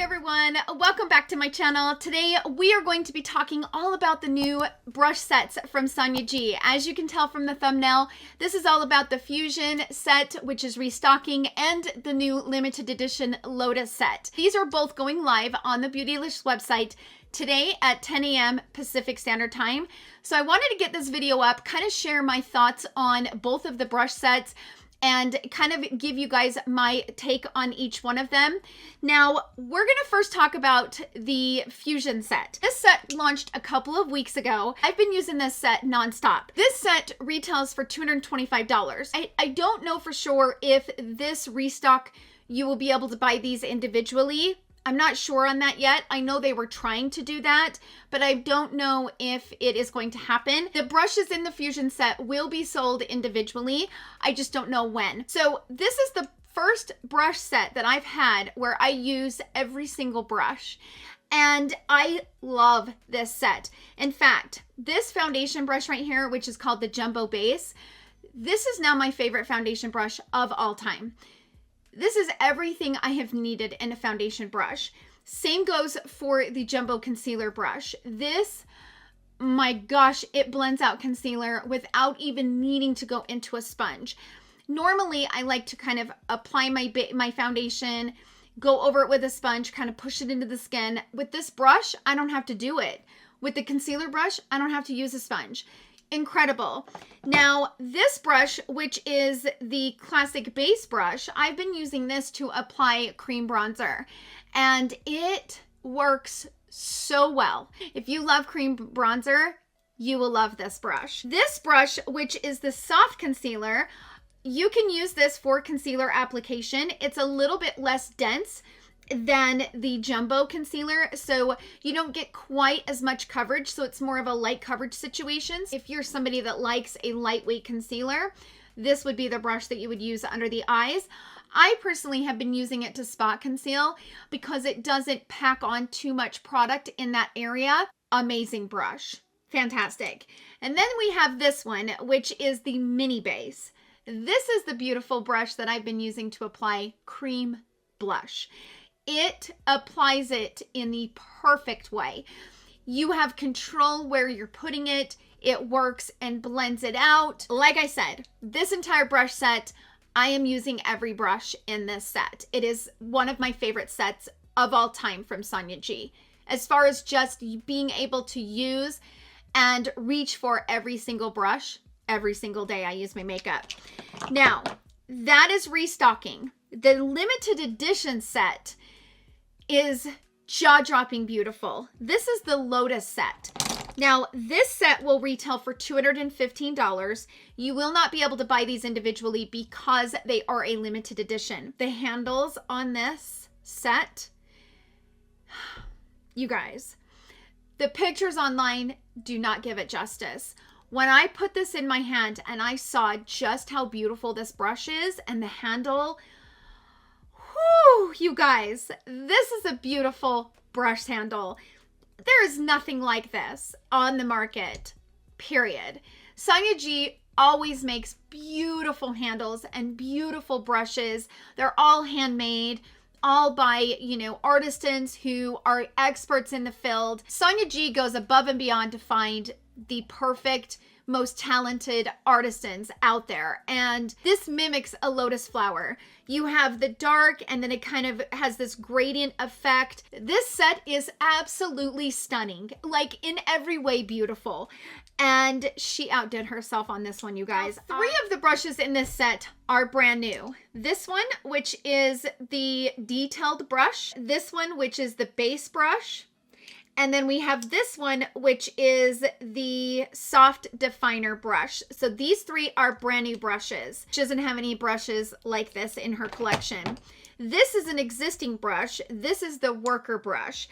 everyone, welcome back to my channel. Today we are going to be talking all about the new brush sets from Sonia G. As you can tell from the thumbnail, this is all about the Fusion set, which is restocking, and the new limited edition Lotus set. These are both going live on the Beautylish website today at 10 a.m. Pacific Standard Time. So I wanted to get this video up, kind of share my thoughts on both of the brush sets, and kind of give you guys my take on each one of them. Now, we're going to first talk about the Fusion set. This set launched a couple of weeks ago. I've been using this set nonstop. This set retails for $225. I don't know for sure if this restock, you will be able to buy these individually. I'm not sure on that yet. I know they were trying to do that, but I don't know if it is going to happen. The brushes in the Fusion set will be sold individually. I just don't know when. So this is the first brush set that I've had where I use every single brush. And I love this set. In fact, this foundation brush right here, which is called the Jumbo Base, this is now my favorite foundation brush of all time. This is everything I have needed in a foundation brush. Same goes for the Jumbo Concealer brush. This, my gosh, it blends out concealer without even needing to go into a sponge. Normally, I like to kind of apply my foundation, go over it with a sponge, kind of push it into the skin. With this brush, I don't have to do it. With the concealer brush, I don't have to use a sponge. Incredible. Now, this brush, which is the classic base brush, I've been using this to apply cream bronzer, and it works so well. If you love cream bronzer, you will love this brush. This brush, which is the soft concealer, you can use this for concealer application. It's a little bit less dense than the Jumbo concealer, so you don't get quite as much coverage, so it's more of a light coverage situation. If you're somebody that likes a lightweight concealer, this would be the brush that you would use under the eyes. I personally have been using it to spot conceal because it doesn't pack on too much product in that area. Amazing brush. Fantastic. And then we have this one, which is the mini base. This is the beautiful brush that I've been using to apply cream blush. It applies it in the perfect way. You have control where you're putting it. It works and blends it out. Like I said, this entire brush set, I am using every brush in this set. It is one of my favorite sets of all time from Sonia G. As far as just being able to use and reach for every single brush, every single day I use my makeup. Now, that is restocking. The limited edition set is jaw-dropping beautiful. This is the Lotus Set. Now, this set will retail for $215. You will not be able to buy these individually because they are a limited edition. The handles on this set, you guys, the pictures online do not give it justice. When I put this in my hand and I saw just how beautiful this brush is and the handle, whew, you guys, this is a beautiful brush handle. There is nothing like this on the market, period. Sonia G always makes beautiful handles and beautiful brushes. They're all handmade, all by, artisans who are experts in the field. Sonia G goes above and beyond to find the perfect, most talented artisans out there. And this mimics a lotus flower. You have the dark and then it kind of has this gradient effect. This set is absolutely stunning, like in every way beautiful. And she outdid herself on this one, you guys. Three of the brushes in this set are brand new. This one, which is the detailed brush. This one, which is the base brush. And then we have this one, which is the soft definer brush. So these three are brand new brushes. She doesn't have any brushes like this in her collection. This is an existing brush. This is the worker brush.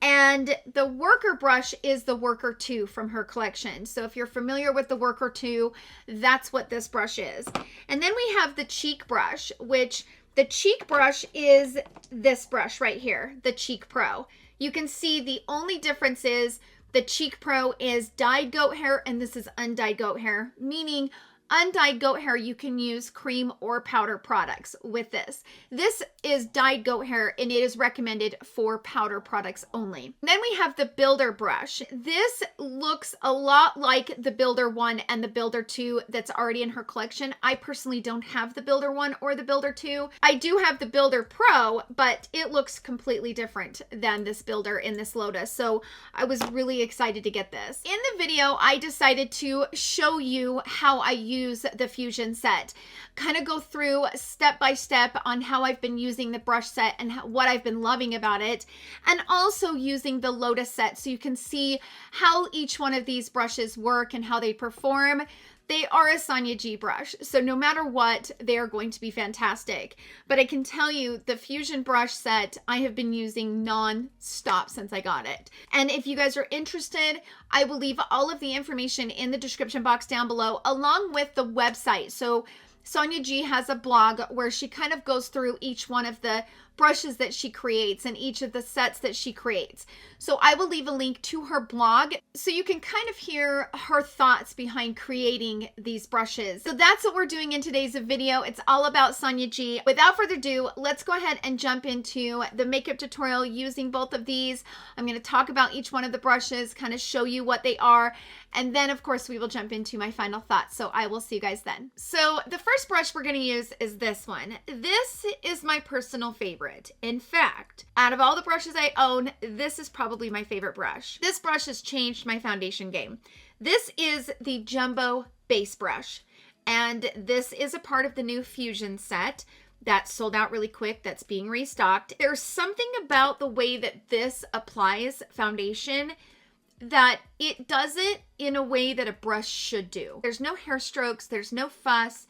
And the worker brush is the Worker 2 from her collection. So if you're familiar with the Worker 2, that's what this brush is. And then we have the cheek brush, which the cheek brush is this brush right here, the Cheek Pro. You can see the only difference is the Cheek Pro is dyed goat hair and this is undyed goat hair, meaning undyed goat hair, you can use cream or powder products with this. This is dyed goat hair and it is recommended for powder products only. Then we have the Builder brush. This looks a lot like the Builder 1 and the Builder 2 that's already in her collection. I personally don't have the Builder 1 or the Builder 2. I do have the Builder Pro, but it looks completely different than this Builder in this Lotus. So I was really excited to get this. In the video, I decided to show you how I use the Fusion set, kind of go through step by step on how I've been using the brush set and what I've been loving about it, and also using the Lotus set so you can see how each one of these brushes work and how they perform. They are a Sonia G brush, so no matter what, they are going to be fantastic. But I can tell you, the Fusion brush set, I have been using non-stop since I got it. And if you guys are interested, I will leave all of the information in the description box down below, along with the website. So Sonia G has a blog where she kind of goes through each one of the brushes that she creates and each of the sets that she creates. So I will leave a link to her blog so you can kind of hear her thoughts behind creating these brushes. So that's what we're doing in today's video. It's all about Sonia G. Without further ado, let's go ahead and jump into the makeup tutorial using both of these. I'm going to talk about each one of the brushes, kind of show you what they are, and then of course we will jump into my final thoughts. So I will see you guys then. So the first brush we're going to use is this one. This is my personal favorite. In fact, out of all the brushes I own, this is probably my favorite brush. This brush has changed my foundation game. This is the Jumbo Base Brush, and this is a part of the new Fusion set that sold out really quick, that's being restocked. There's something about the way that this applies foundation that it does it in a way that a brush should do. There's no hair strokes, there's no fuss.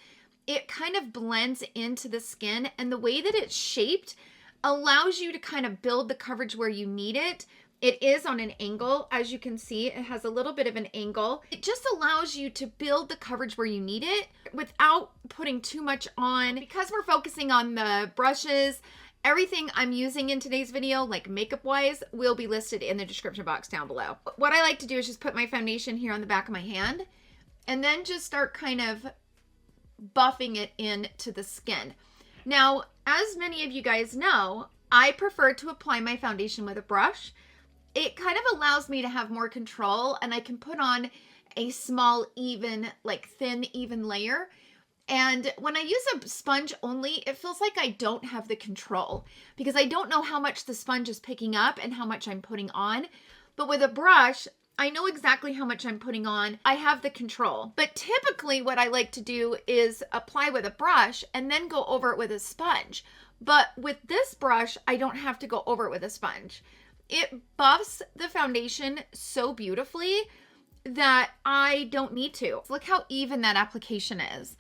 It kind of blends into the skin, and the way that it's shaped allows you to kind of build the coverage where you need it. It is on an angle. As you can see, it has a little bit of an angle. It just allows you to build the coverage where you need it without putting too much on. Because we're focusing on the brushes, everything I'm using in today's video, like makeup wise, will be listed in the description box down below. What I like to do is just put my foundation here on the back of my hand and then just start kind of buffing it into the skin. Now, as many of you guys know, I prefer to apply my foundation with a brush. It kind of allows me to have more control, and I can put on a small, even, like thin, even layer. And when I use a sponge only, it feels like I don't have the control because I don't know how much the sponge is picking up and how much I'm putting on. But with a brush, I know exactly how much I'm putting on. I have the control. But typically what I like to do is apply with a brush and then go over it with a sponge. But with this brush, I don't have to go over it with a sponge. It buffs the foundation so beautifully that I don't need to. Look how even that application is.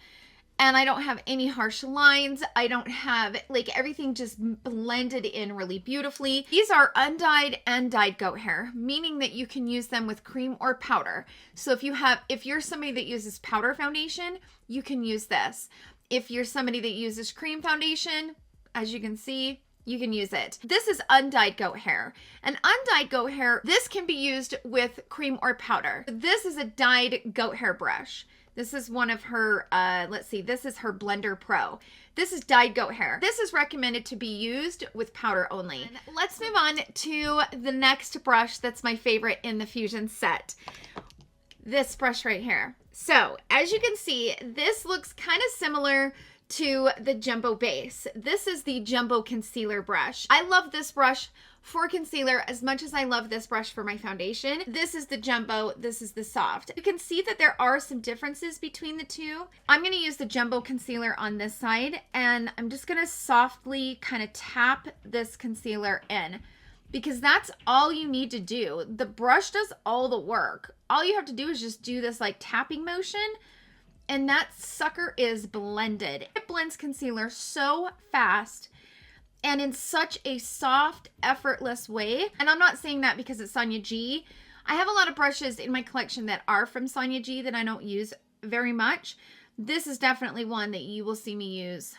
And I don't have any harsh lines. I don't have, like, everything just blended in really beautifully. These are undyed and dyed goat hair, meaning that you can use them with cream or powder. So if you're somebody that uses powder foundation, you can use this. If you're somebody that uses cream foundation, as you can see, you can use it. This is undyed goat hair. And undyed goat hair, this can be used with cream or powder. This is a dyed goat hair brush. This is one of her, let's see, this is her Blender Pro. This is dyed goat hair. This is recommended to be used with powder only. And let's move on to the next brush that's my favorite in the Fusion set. This brush right here. So, as you can see, this looks kind of similar to the Jumbo Base. This is the Jumbo Concealer brush. I love this brush for concealer as much as I love this brush for my foundation. This is the Jumbo, this is the Soft. You can see that there are some differences between the two. I'm gonna use the Jumbo Concealer on this side, and I'm just gonna softly kind of tap this concealer in, because that's all you need to do. The brush does all the work. All you have to do is just do this like tapping motion, and that sucker is blended. It blends concealer so fast and in such a soft, effortless way. And I'm not saying that because it's Sonia G. I have a lot of brushes in my collection that are from Sonia G that I don't use very much. This is definitely one that you will see me use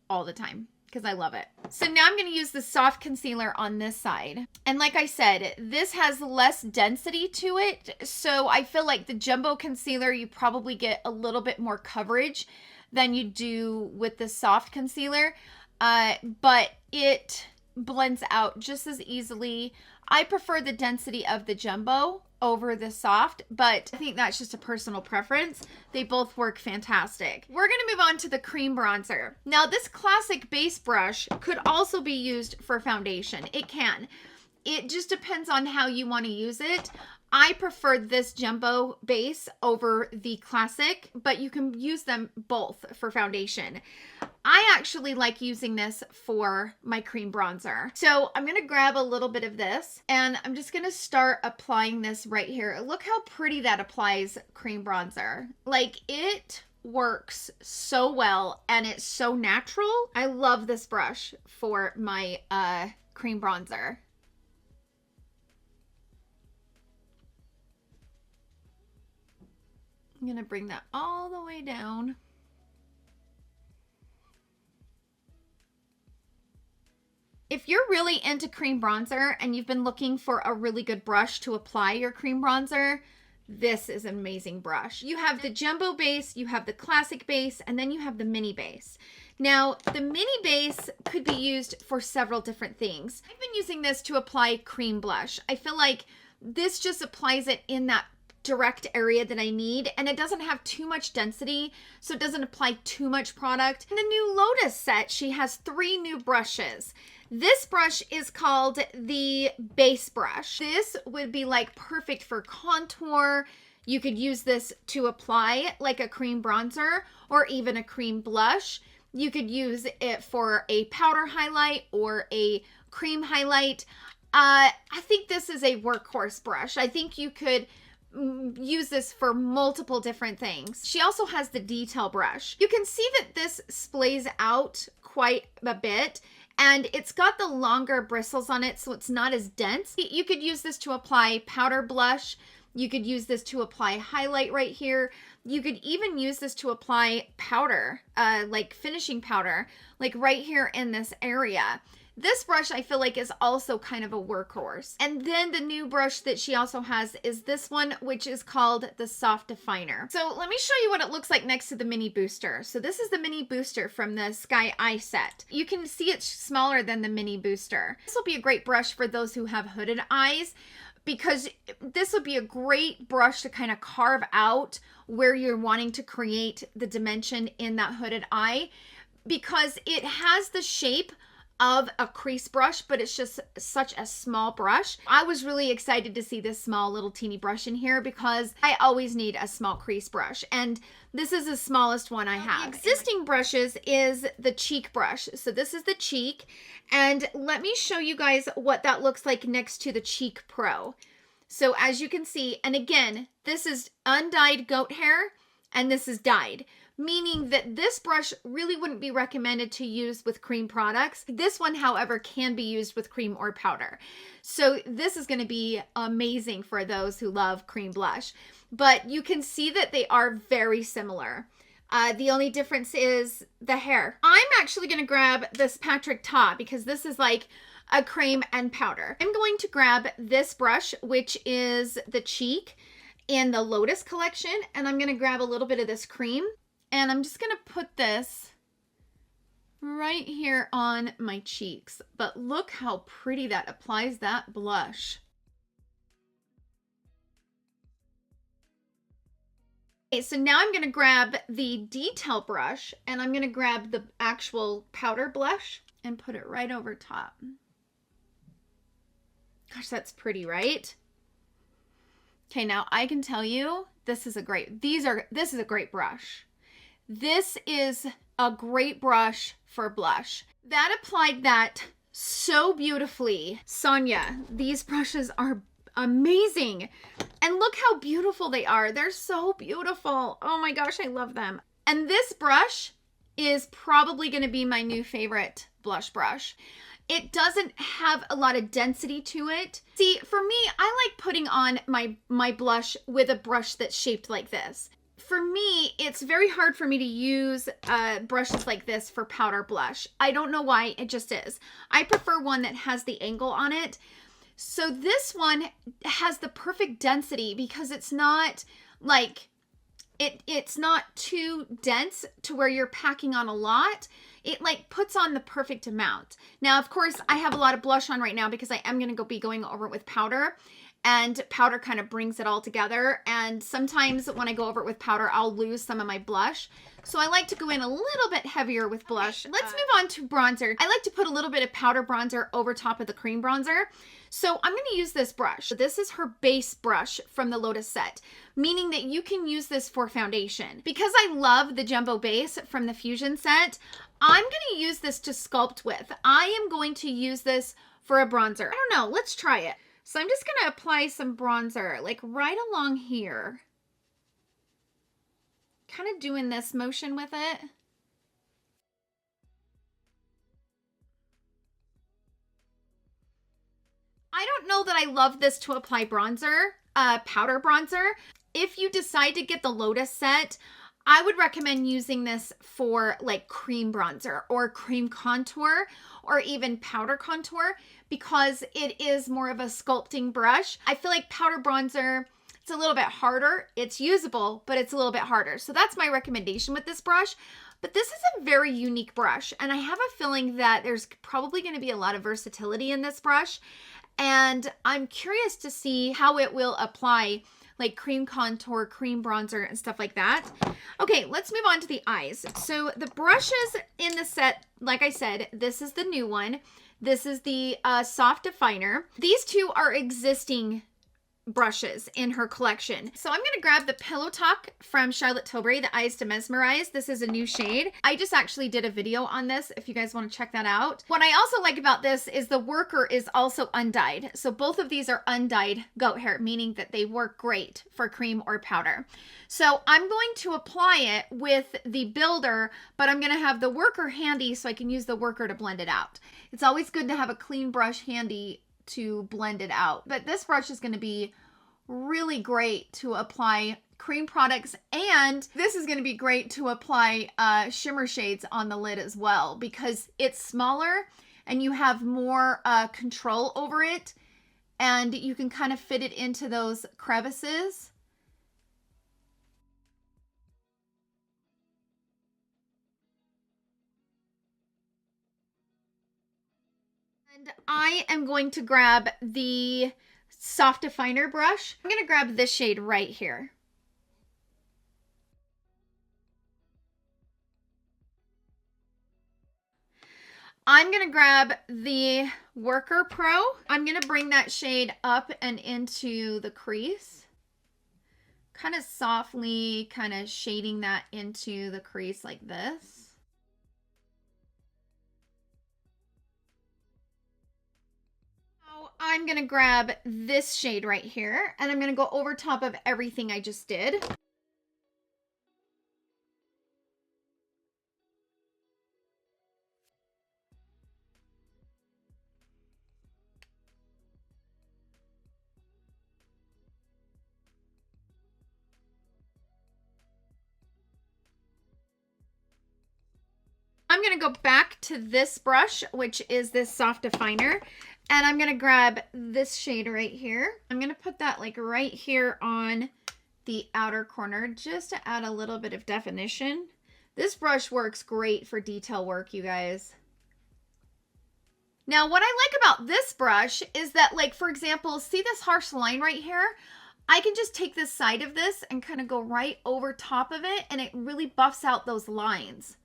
all the time. because I love it. So now I'm going to use the soft concealer on this side. And like I said, this has less density to it. So I feel like the jumbo concealer, you probably get a little bit more coverage than you do with the soft concealer. But it blends out just as easily. I prefer the density of the jumbo over the soft, but I think that's just a personal preference. They both work fantastic. We're going to move on to the cream bronzer. Now, this classic base brush could also be used for foundation. It can. It just depends on how you want to use it. I prefer this jumbo base over the classic, but you can use them both for foundation. I actually like using this for my cream bronzer. So I'm going to grab a little bit of this and I'm just going to start applying this right here. Look how pretty that applies cream bronzer. Like, it works so well and it's so natural. I love this brush for my cream bronzer. I'm going to bring that all the way down. If you're really into cream bronzer and you've been looking for a really good brush to apply your cream bronzer, this is an amazing brush. You have the jumbo base, you have the classic base, and then you have the mini base. Now, the mini base could be used for several different things. I've been using this to apply cream blush. I feel like this just applies it in that direct area that I need, and it doesn't have too much density, so it doesn't apply too much product. In the new Lotus set, she has 3 new brushes. This brush is called the base brush. This would be like perfect for contour. You could use this to apply like a cream bronzer or even a cream blush. You could use it for a powder highlight or a cream highlight. I think this is a workhorse brush. I think you could use this for multiple different things. She also has the detail brush. You can see that this splays out quite a bit and it's got the longer bristles on it, so it's not as dense. You could use this to apply powder blush. You could use this to apply highlight right here. You could even use this to apply powder, like finishing powder, like right here in this area. This brush I feel like is also kind of a workhorse. And then the new brush that she also has is this one, which is called the Soft Definer. So let me show you what it looks like next to the mini booster. So this is the mini booster from the Sky Eye set. You can see it's smaller than the mini booster. This will be a great brush for those who have hooded eyes, because this would be a great brush to kind of carve out where you're wanting to create the dimension in that hooded eye, because it has the shape of a crease brush, but it's just such a small brush. I was really excited to see this small little teeny brush in here because I always need a small crease brush, and this is the smallest one I have. The existing brushes is the cheek brush. So this is the cheek, and let me show you guys what that looks like next to the Cheek Pro. So as you can see, and again, this is undyed goat hair and this is dyed, meaning that this brush really wouldn't be recommended to use with cream products. This one, however, can be used with cream or powder. So this is going to be amazing for those who love cream blush. But you can see that they are very similar. The only difference is the hair. I'm actually going to grab this Patrick Ta because this is like a cream and powder. I'm going to grab this brush, which is the cheek in the Lotus collection, and I'm going to grab a little bit of this cream. And I'm just going to put this right here on my cheeks. But look how pretty that applies that blush. Okay, so now I'm going to grab the detail brush and I'm going to grab the actual powder blush and put it right over top. Gosh, that's pretty, right? Okay, now I can tell you this is a great brush. This is a great brush for blush. That applied that so beautifully. Sonia, these brushes are amazing. And look how beautiful they are. They're so beautiful. Oh my gosh, I love them. And this brush is probably going to be my new favorite blush brush. It doesn't have a lot of density to it. See, for me, I like putting on my blush with a brush that's shaped like this. for me, it's very hard for me to use brushes like this for powder blush. I don't know why, it just is. I prefer one that has the angle on it. So this one has the perfect density because it's not like, it's not too dense to where you're packing on a lot. It like puts on the perfect amount. Now, of course, I have a lot of blush on right now because I am going to be going over it with powder. And powder kind of brings it all together. And sometimes when I go over it with powder, I'll lose some of my blush. So I like to go in a little bit heavier with blush. Let's move on to bronzer. I like to put a little bit of powder bronzer over top of the cream bronzer. So I'm going to use this brush. This is her base brush from the Lotus Set, meaning that you can use this for foundation. Because I love the jumbo base from the Fusion set, I'm going to use this to sculpt with. I am going to use this for a bronzer. I don't know. Let's try it. So I'm just going to apply some bronzer, like right along here. Kind of doing this motion with it. I don't know that I love this to apply bronzer, powder bronzer. If you decide to get the Lotus Set, I would recommend using this for like cream bronzer or cream contour or even powder contour because it is more of a sculpting brush. I feel like powder bronzer, it's a little bit harder. It's usable, but it's a little bit harder. So that's my recommendation with this brush. But this is a very unique brush, and I have a feeling that there's probably going to be a lot of versatility in this brush. And I'm curious to see how it will apply like cream contour, cream bronzer, and stuff like that. Okay, let's move on to the eyes. So the brushes in the set, like I said, this is the new one. This is the soft definer. These two are existing brushes in her collection. So I'm going to grab the Pillow Talk from Charlotte Tilbury, the Eyes to Mesmerize. This is a new shade. I just actually did a video on this if you guys want to check that out. What I also like about this is the worker is also undyed. So both of these are undyed goat hair, meaning that they work great for cream or powder. So I'm going to apply it with the builder, but I'm going to have the worker handy so I can use the worker to blend it out. It's always good to have a clean brush handy to blend it out. But this brush is going to be really great to apply cream products, and this is going to be great to apply shimmer shades on the lid as well because it's smaller and you have more control over it, and you can kind of fit it into those crevices. And I am going to grab the soft definer brush. I'm going to grab this shade right here. I'm going to grab the Worker Pro. I'm going to bring that shade up and into the crease. Kind of softly, kind of shading that into the crease like this. I'm going to grab this shade right here, and I'm going to go over top of everything I just did. I'm going to go back to this brush, which is this soft definer. And I'm going to grab this shade right here. I'm going to put that like right here on the outer corner just to add a little bit of definition. This brush works great for detail work, you guys. Now, what I like about this brush is that, like, for example, see this harsh line right here? I can just take this side of this and kind of go right over top of it, and it really buffs out those lines.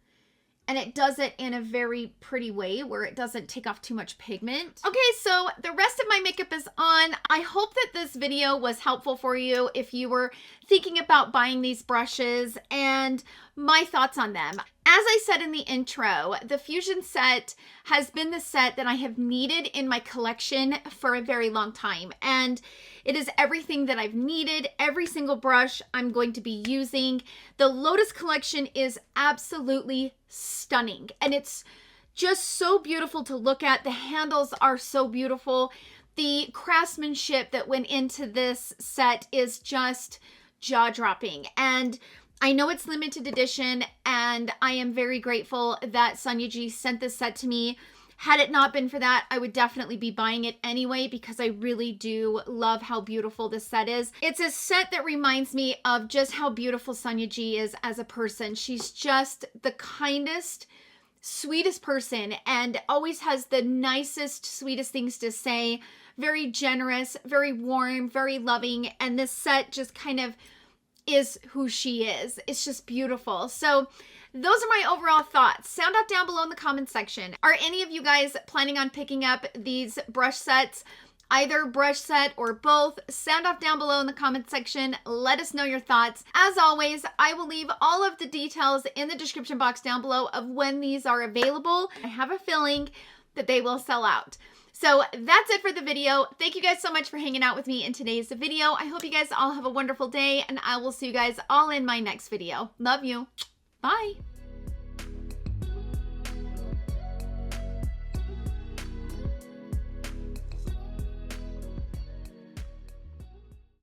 And it does it in a very pretty way where it doesn't take off too much pigment. Okay, so the rest of my makeup is on. I hope that this video was helpful for you if you were thinking about buying these brushes and my thoughts on them. As I said in the intro, the Fusion set has been the set that I have needed in my collection for a very long time. And it is everything that I've needed. Every single brush I'm going to be using. The Lotus collection is absolutely stunning. And it's just so beautiful to look at. The handles are so beautiful. The craftsmanship that went into this set is just jaw-dropping. And I know it's limited edition, and I am very grateful that Sonia G sent this set to me. Had it not been for that, I would definitely be buying it anyway because I really do love how beautiful this set is. It's a set that reminds me of just how beautiful Sonia G is as a person. She's just the kindest, sweetest person and always has the nicest, sweetest things to say. Very generous, very warm, very loving, and this set just kind of is who she is. It's just beautiful. So those are my overall thoughts. Sound off down below in the comment section. Are any of you guys planning on picking up these brush sets? Either brush set or both? Sound off down below in the comment section. Let us know your thoughts. As always, I will leave all of the details in the description box down below of when these are available. I have a feeling that they will sell out. So that's it for the video. Thank you guys so much for hanging out with me in today's video. I hope you guys all have a wonderful day, and I will see you guys all in my next video. Love you. Bye.